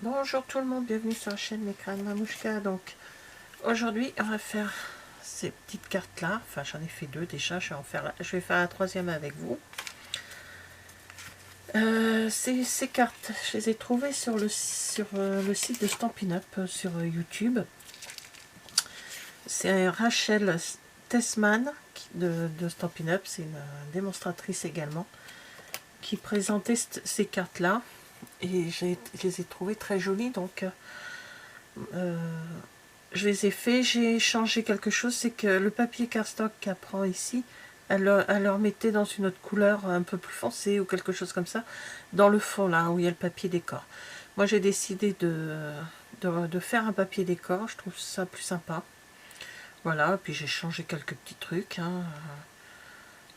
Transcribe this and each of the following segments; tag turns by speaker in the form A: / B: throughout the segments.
A: Bonjour tout le monde, bienvenue sur la chaîne L'écran de Mamouchka. Donc aujourd'hui on va faire ces petites cartes là, enfin j'en ai fait deux déjà, je vais faire la troisième avec vous. Ces cartes, je les ai trouvées sur le site de Stampin' Up sur YouTube. C'est Rachel Tessman de Stampin' Up, c'est une démonstratrice également, qui présentait ces cartes là. Et je les ai trouvées très jolies, donc je les ai fait. J'ai changé quelque chose, c'est que le papier cardstock qu'elle prend ici, elle leur mettait dans une autre couleur un peu plus foncée ou quelque chose comme ça, dans le fond là où il y a le papier décor. Moi j'ai décidé de faire un papier décor, je trouve ça plus sympa. Voilà, puis j'ai changé quelques petits trucs, hein.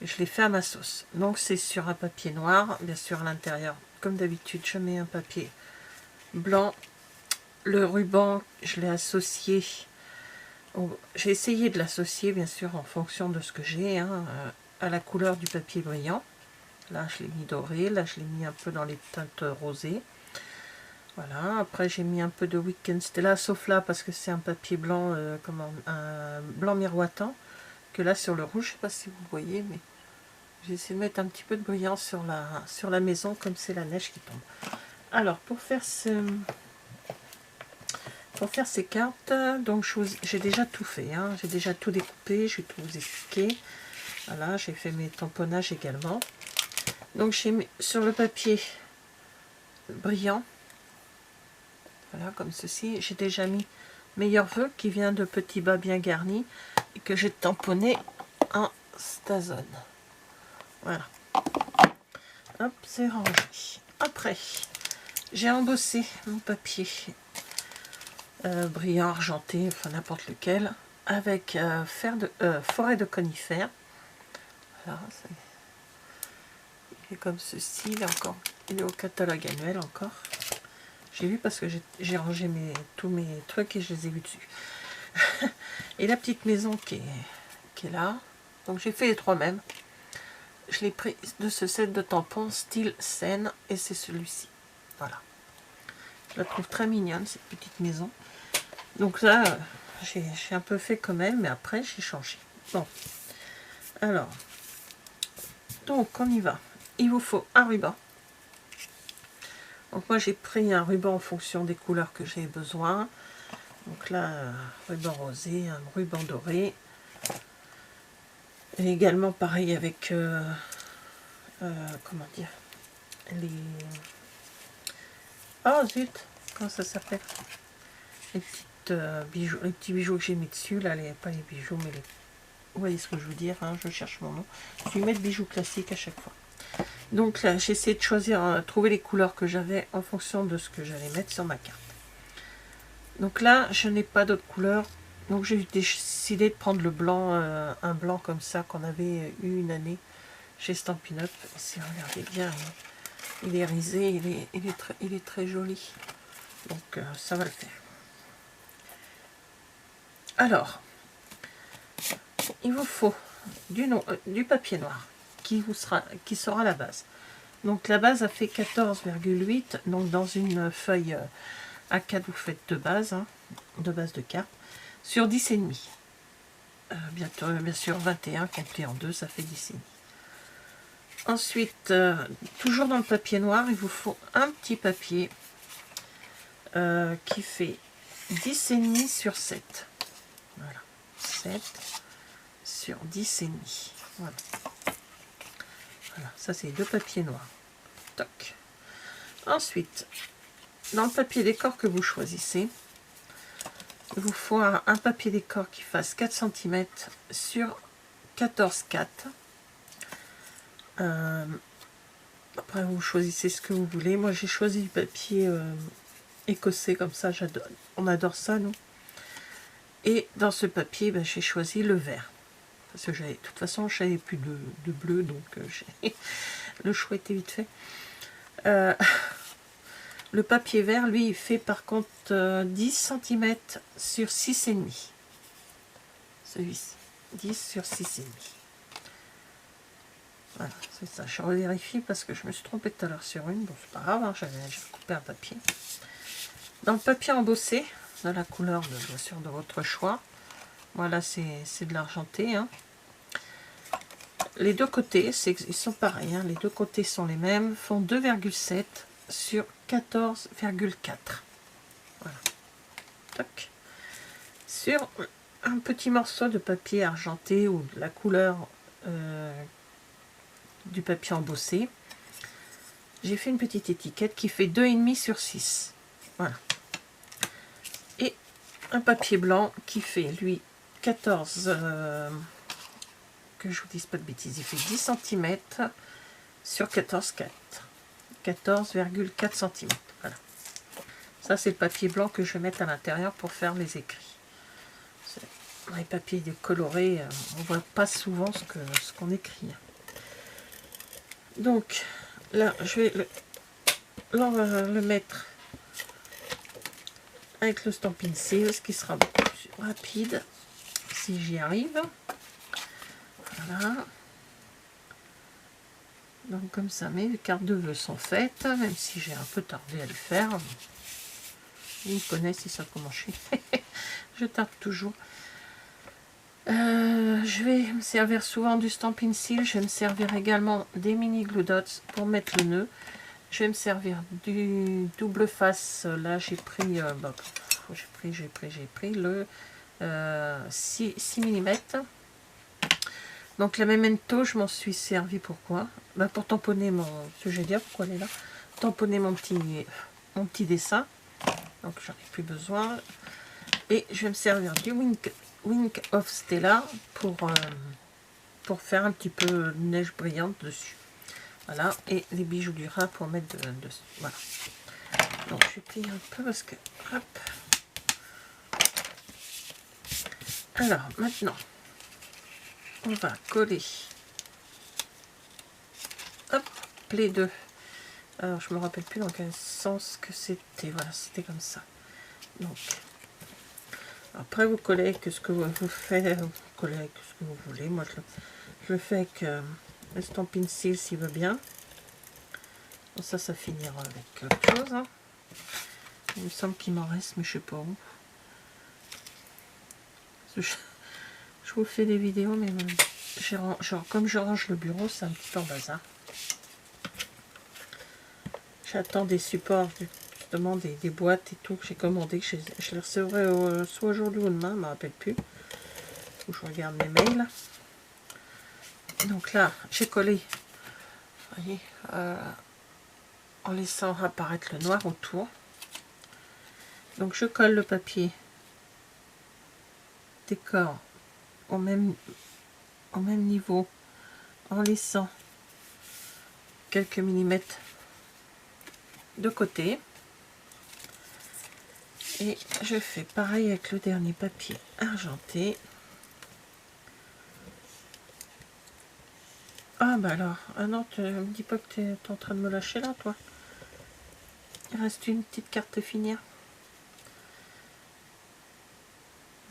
A: Et je l'ai fait à ma sauce. Donc c'est sur un papier noir, bien sûr à l'intérieur, comme d'habitude, je mets un papier blanc. Le ruban, je l'ai associé. J'ai essayé de l'associer, bien sûr, en fonction de ce que j'ai, hein, à la couleur du papier brillant. Là, je l'ai mis doré. Là, je l'ai mis un peu dans les teintes rosées. Voilà. Après, j'ai mis un peu de Weekend Stella, sauf là, parce que c'est un papier blanc, un blanc miroitant. Que là, sur le rouge, je ne sais pas si vous voyez, mais j'ai essayé de mettre un petit peu de brillant sur la maison, comme c'est la neige qui tombe. Alors, pour faire ces cartes, donc j'ai déjà tout fait, hein. J'ai déjà tout découpé, je vais tout vous expliquer. Voilà, j'ai fait mes tamponnages également. Donc j'ai mis sur le papier brillant, voilà, comme ceci, j'ai déjà mis Meilleurs Vœux qui vient de Petits Bas Bien Garnis et que j'ai tamponné en Stazone. Voilà. Hop, c'est rangé. Après, j'ai embossé mon papier brillant argenté, enfin n'importe lequel, avec forêt de conifères. Voilà, il est comme ceci, il est au catalogue annuel encore. J'ai vu parce que j'ai rangé tous mes trucs et je les ai vus dessus. Et la petite maison qui est là, donc j'ai fait les trois mêmes. Je l'ai pris de ce set de tampons style scène et c'est celui-ci. Voilà. Je la trouve très mignonne cette petite maison. Donc là, j'ai un peu fait comme elle, mais après j'ai changé. Bon, alors, donc on y va. Il vous faut un ruban. Donc moi j'ai pris un ruban en fonction des couleurs que j'ai besoin. Donc là, ruban rosé, un ruban doré. Et également pareil avec, comment dire, les... Oh zut, comment ça s'appelle? Les petits bijoux que j'ai mis dessus, là, pas les bijoux, mais les... Vous voyez ce que je veux dire, hein, je cherche mon nom. Je vais mettre bijoux classiques à chaque fois. Donc là, j'ai essayé de choisir, trouver les couleurs que j'avais en fonction de ce que j'allais mettre sur ma carte. Donc là, je n'ai pas d'autres couleurs. Donc j'ai décidé de prendre le blanc, un blanc comme ça qu'on avait eu une année chez Stampin' Up. Et si vous regardez bien, il est risé, il est très joli. Donc ça va le faire. Alors, il vous faut du papier noir qui sera la base. Donc la base a fait 14,8. Donc dans une feuille A4, vous faites deux bases, hein, deux bases de cartes, sur 10,5. Bientôt, bien sûr, 21 compté en deux, ça fait 10,5. Ensuite, toujours dans le papier noir, il vous faut un petit papier qui fait 10,5 sur 7. Voilà, 7 sur 10,5. Voilà. Voilà, ça c'est deux papiers noirs. Toc. Ensuite, dans le papier décor que vous choisissez, il vous faut un papier décor qui fasse 4 cm sur 14,4. Après, vous choisissez ce que vous voulez. Moi, j'ai choisi du papier écossais, comme ça, on adore ça, nous. Et dans ce papier, ben, j'ai choisi le vert. Parce que de toute façon, je n'avais plus de bleu, donc le choix était vite fait. Le papier vert, lui, il fait par contre 10 cm sur 6,5. Celui-ci, 10 sur 6,5. Voilà, c'est ça. Je revérifie parce que je me suis trompée tout à l'heure sur une. Bon, c'est pas grave, hein, j'ai coupé un papier. Dans le papier embossé, de la couleur bien sûr de votre choix, voilà, c'est de l'argenté, hein. Les deux côtés, ils sont pareils, hein. Les deux côtés sont les mêmes, font 2,7 sur 14,4. Voilà. Toc. Sur un petit morceau de papier argenté ou de la couleur du papier embossé, j'ai fait une petite étiquette qui fait 2,5 sur 6. Voilà. Et un papier blanc qui fait, lui, 14... que je vous dise pas de bêtises, il fait 10 cm sur 14,4. 14,4 cm. Voilà. Ça, c'est le papier blanc que je vais mettre à l'intérieur pour faire les écrits. Dans les papiers colorés, on voit pas souvent ce qu'on écrit. Donc, là, je vais le mettre avec le Stampin' Seal, ce qui sera beaucoup plus rapide si j'y arrive. Voilà. Donc comme ça, mes cartes de vœux sont faites, même si j'ai un peu tardé à le faire. Ils me connaissent, ils savent comment je suis. Je tarde toujours. Je vais me servir souvent du Stampin' Seal. Je vais me servir également des mini glue dots pour mettre le nœud. Je vais me servir du double face. Là, j'ai pris, j'ai pris le 6 mm. Donc la Memento, je m'en suis servi pourquoi? Bah, pour tamponner mon, ce que je vais dire, pourquoi elle est là, tamponner mon petit dessin. Donc j'en ai plus besoin. Et je vais me servir du Wink of Stella pour faire un petit peu de neige brillante dessus. Voilà, et les bijoux du rat pour mettre dessus. Voilà. Donc je vais plier un peu parce que, hop. Alors maintenant, on va coller, hop, les deux. Alors je me rappelle plus dans quel sens que c'était. Voilà, c'était comme ça. Donc après vous collez avec ce que vous faites, vous collez avec ce que vous voulez. Moi je le fais avec le Stampin' Seal s'il veut bien. Bon, ça finira avec autre chose. Hein. Il me semble qu'il m'en reste, mais je sais pas où. Je vous fais des vidéos, mais comme je range le bureau, c'est un petit peu en bazar. J'attends des supports, justement des boîtes et tout que j'ai commandé, que je les recevrai soit aujourd'hui ou demain, je ne me rappelle plus. Où je regarde mes mails. Donc là, j'ai collé, vous voyez, en laissant apparaître le noir autour. Donc je colle le papier décor au même niveau en laissant quelques millimètres de côté, et je fais pareil avec le dernier papier argenté. Ah bah alors, ah non, tu me dis pas que tu es en train de me lâcher là, toi. Il reste une petite carte à finir.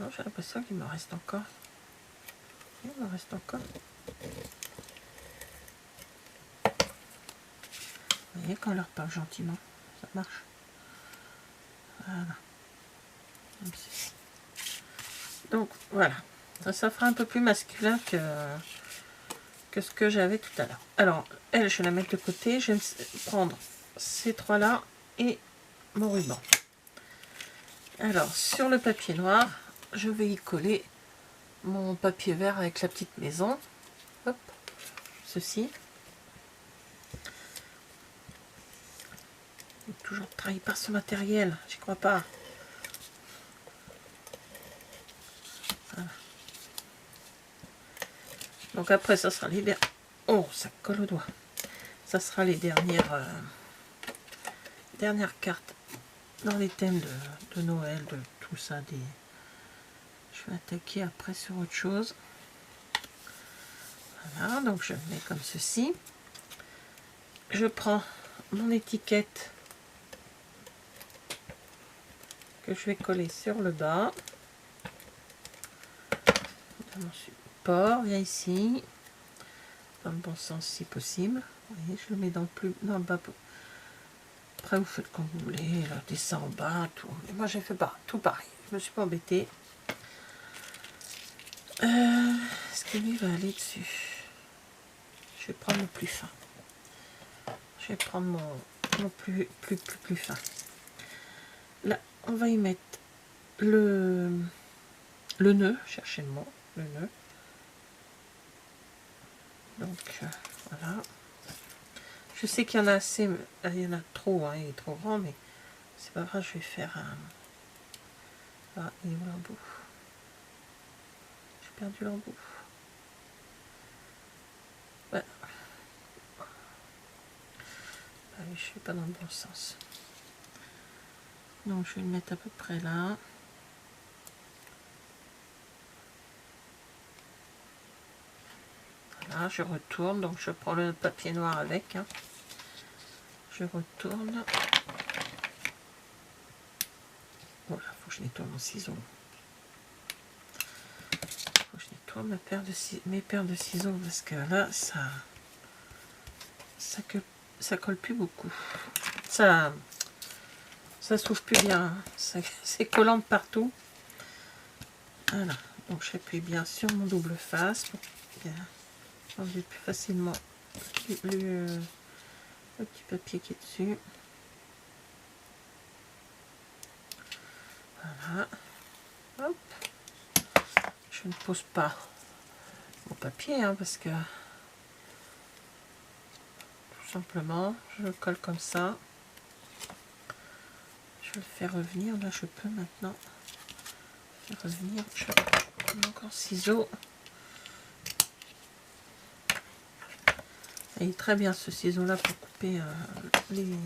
A: Non, j'ai l'impression qu'il me reste encore. Il me reste encore. Vous voyez, quand on leur parle gentiment, ça marche. Voilà. Donc voilà, ça fera un peu plus masculin que ce que j'avais tout à l'heure. Alors, elle, je vais la mettre de côté. Je vais prendre ces trois là et mon ruban. Alors, sur le papier noir, je vais y coller mon papier vert avec la petite maison. Hop, ceci. Toujours trahi par ce matériel, j'y crois pas. Voilà. Donc après, ça sera les dernières. Oh, ça colle au doigt. Ça sera les dernières cartes dans les thèmes de Noël, de tout ça. Je vais attaquer après sur autre chose. Voilà, donc je mets comme ceci. Je prends mon étiquette que je vais coller sur le bas de mon support. Viens ici, dans le bon sens si possible. Vous voyez, je le mets dans le bas après vous faites comme vous voulez, là, dessin en bas, tout. Et moi j'ai fait tout pareil, je me suis pas embêtée. Est-ce que lui va aller dessus? Je vais prendre le plus fin. Je vais prendre mon plus fin. Là, on va y mettre le nœud, cherchez le mot, le nœud. Donc voilà. Je sais qu'il y en a assez, il y en a trop, hein, il est trop grand, mais c'est pas grave, je vais faire un... Ah, il est où l'embout? J'ai perdu l'embout. Ouais. Ah oui, je suis pas dans le bon sens. Donc je vais le mettre à peu près là. Voilà, je retourne, donc je prends le papier noir avec. Hein. Je retourne. Voilà, faut que je nettoie mon ciseau. Faut que je nettoie mes paires de ciseaux parce que là, ça colle plus beaucoup. Ça s'ouvre plus bien. C'est collant de partout. Voilà, donc j'appuie bien sur mon double face pour bien enlever plus facilement le petit papier qui est dessus. Voilà. Hop. Je ne pose pas mon papier hein, parce que tout simplement je le colle comme ça. Je le fais revenir. Là je peux maintenant faire revenir. Je prends encore ciseaux. Il est très bien ce ciseau là pour couper les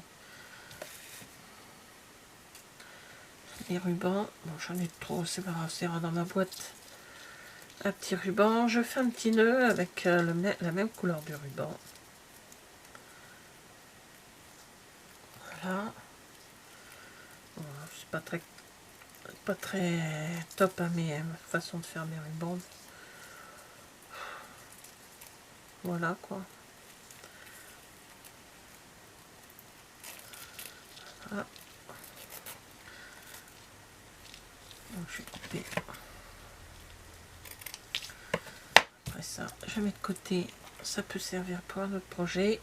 A: rubans. Bon, j'en ai trop, c'est pas grave, c'est dans ma boîte. Un petit ruban, je fais un petit nœud avec la même couleur du ruban. Voilà. Bon, c'est pas très top à mes façons de faire mes rubans. Voilà quoi. Voilà. Donc je vais couper. Après ça, je mets de côté. Ça peut servir pour un autre projet.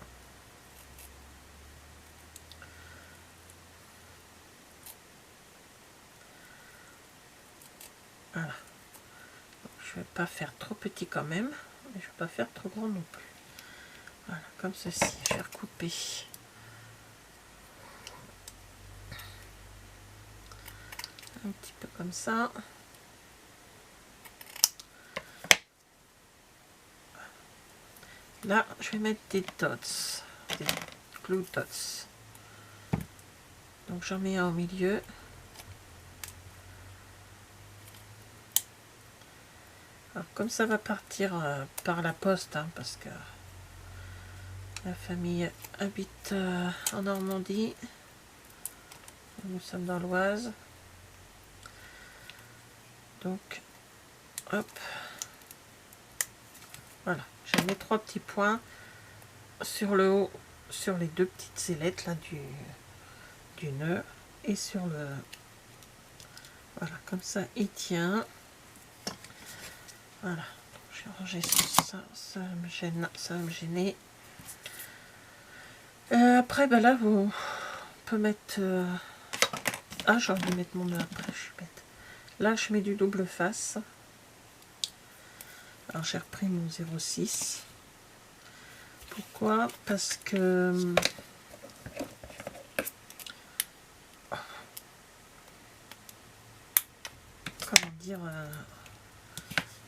A: Voilà. Donc, je vais pas faire trop petit quand même, mais je vais pas faire trop grand non plus. Voilà, comme ceci. Je vais recouper. Un petit peu comme ça. Là, je vais mettre des dots, des glue dots. Donc j'en mets un au milieu. Alors comme ça va partir par la poste, hein, parce que la famille habite en Normandie. Nous sommes dans l'Oise. Donc, hop. Voilà, j'ai mis 3 petits points sur le haut, sur les 2 petites ailettes là du nœud et sur le... Voilà, comme ça il tient. Voilà, je vais ranger ça, ça va me gêner. Après, ben là, on peut mettre... Ah, j'ai envie de mettre mon nœud après, je suis bête. Là, je mets du double face. Alors, j'ai repris mon 0,6. Pourquoi? Parce que... Comment dire...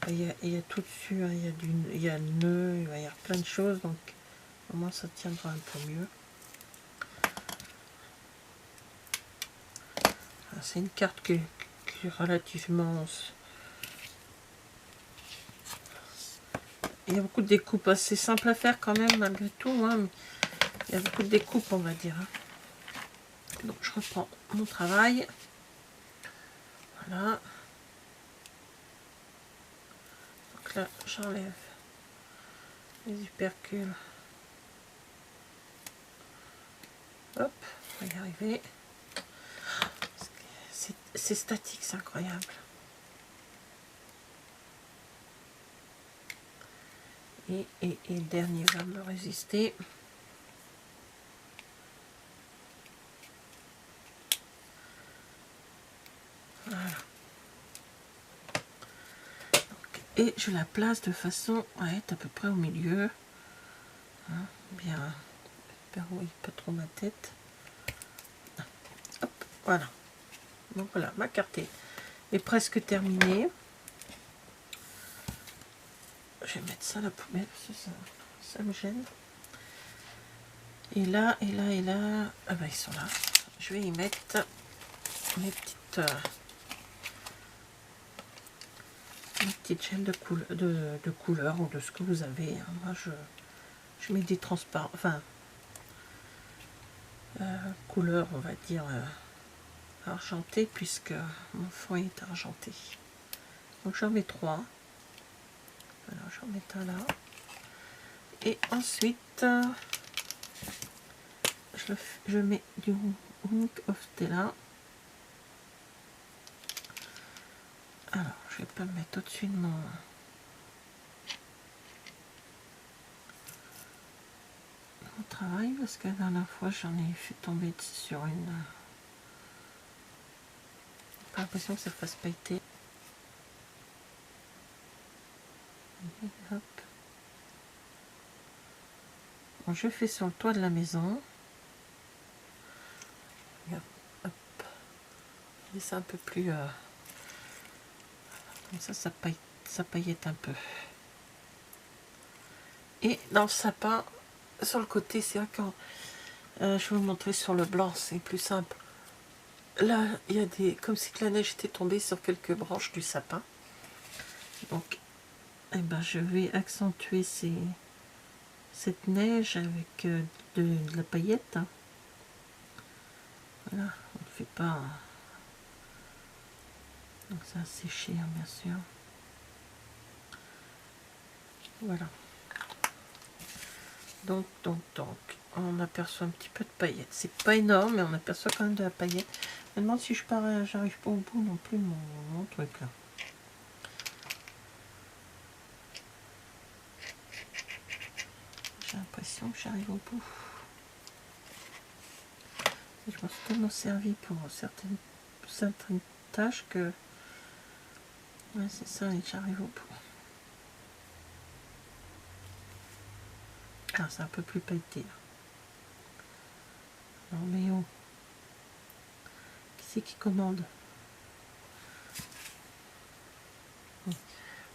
A: il y a tout dessus, hein, il y a le nœud, il va y avoir plein de choses, donc au moins ça tiendra un peu mieux. C'est une carte qui est relativement... Il y a beaucoup de découpes, assez simple à faire quand même malgré tout, hein, mais il y a beaucoup de découpes on va dire. Hein. Donc je reprends mon travail. Voilà. Donc là j'enlève les hypercules. Hop. On va y arriver. C'est statique, c'est incroyable. Et le dernier va me résister. Voilà. Donc, et je la place de façon à être à peu près au milieu. Hein, bien, verrouille pas trop ma tête. Hop, voilà. Donc voilà, ma carte est presque terminée. Je vais mettre ça à la poubelle, parce que ça me gêne. Et là, ah ben ils sont là. Je vais y mettre mes petites gemmes de couleur ou de ce que vous avez. Moi, je mets des transparents, enfin, couleur, on va dire, argentée, puisque mon fond est argenté. Donc j'en mets 3. Voilà, j'en mets un là. Et ensuite, je mets du Wing of Stella. Alors, je vais pas le mettre au-dessus de mon travail, parce que la dernière fois, j'en ai fait tomber sur une... J'ai pas l'impression que ça fasse pailleter. Hop. Bon, je fais sur le toit de la maison. Hop. Et c'est un peu plus... comme ça paillette un peu. Et dans le sapin, sur le côté, c'est vrai quand... je vais vous montrer sur le blanc, c'est plus simple. Là, il y a des... comme si la neige était tombée sur quelques branches du sapin. Donc, eh ben, je vais accentuer cette neige avec de la paillette. Hein. Voilà, on ne fait pas... Donc ça a séché, hein, bien sûr. Voilà. Donc, on aperçoit un petit peu de paillettes. C'est pas énorme, mais on aperçoit quand même de la paillette. Je me demande si j'arrive pas au bout non plus de mon truc là. J'ai l'impression que j'arrive au bout. Et je m'en suis tellement servi pour certaines tâches que... Ouais, c'est ça, et j'arrive au bout. Ah, c'est un peu plus pailleté. Non mais oh. Qui c'est qui commande?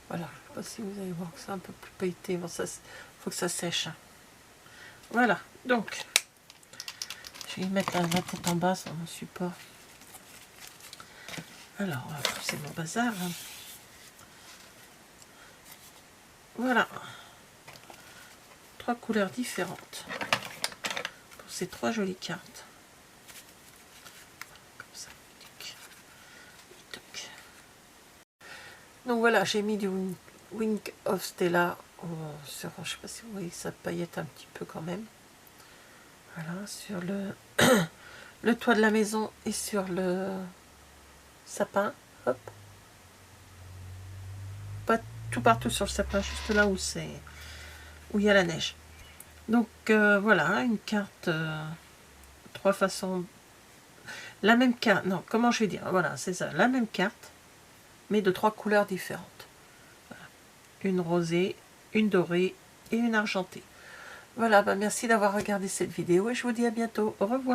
A: Voilà, je ne sais pas si vous allez voir que c'est un peu plus pailleté. Bon, ça, faut que ça sèche. Hein. Voilà, donc, je vais mettre la tête en bas sur mon support. Alors, c'est mon bazar. Hein. Voilà. 3 couleurs différentes pour ces 3 jolies cartes. Comme ça. Donc voilà, j'ai mis du Wing of Stella sur, je sais pas si vous voyez, ça paillette un petit peu quand même. Voilà, sur le toit de la maison et sur le sapin. Hop. Pas tout partout sur le sapin, juste là où il y a la neige. Donc voilà, une carte, 3 façons. La même carte, non, comment je vais dire? Voilà, c'est ça, la même carte, mais de 3 couleurs différentes. Voilà. Une rosée, une dorée et une argentée. Voilà, bah merci d'avoir regardé cette vidéo et je vous dis à bientôt. Au revoir.